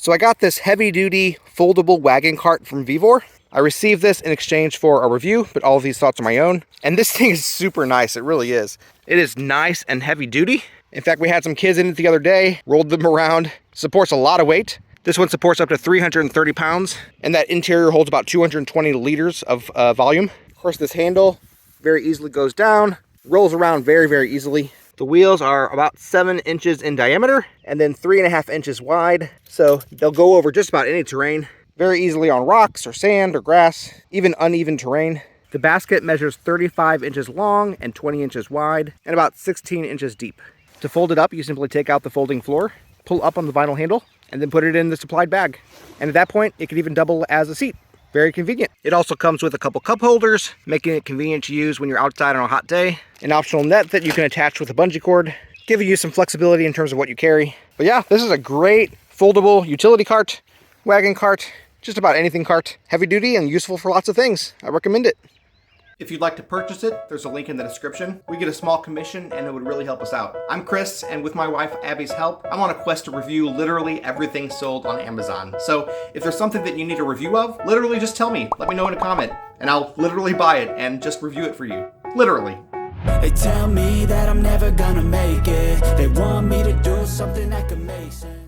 So I got this heavy-duty foldable wagon cart from VEVOR. I received this in exchange for a review, but all of these thoughts are my own. And this thing is super nice, it really is. It is nice and heavy-duty. In fact, we had some kids in it the other day, rolled them around. Supports a lot of weight. This one supports up to 330 pounds, and that interior holds about 220 liters of volume. Of course, this handle very easily goes down, rolls around very, very easily. The wheels are about 7 inches in diameter and then 3.5 inches wide. So they'll go over just about any terrain very easily on rocks or sand or grass, even uneven terrain. The basket measures 35 inches long and 20 inches wide and about 16 inches deep. To fold it up, you simply take out the folding floor, pull up on the vinyl handle, and then put it in the supplied bag. And at that point, it can even double as a seat. Very convenient. It also comes with a couple cup holders, making it convenient to use when you're outside on a hot day. An optional net that you can attach with a bungee cord, giving you some flexibility in terms of what you carry. But yeah, this is a great foldable utility cart, wagon cart, just about anything cart. Heavy duty and useful for lots of things. I recommend it. If you'd like to purchase it, there's a link in the description. We get a small commission and it would really help us out. I'm Chris, and with my wife Abby's help, I'm on a quest to review literally everything sold on Amazon. So if there's something that you need a review of, literally just tell me. Let me know in a comment, and I'll literally buy it and just review it for you. Literally. They tell me that I'm never gonna make it. They want me to do something that could make sense.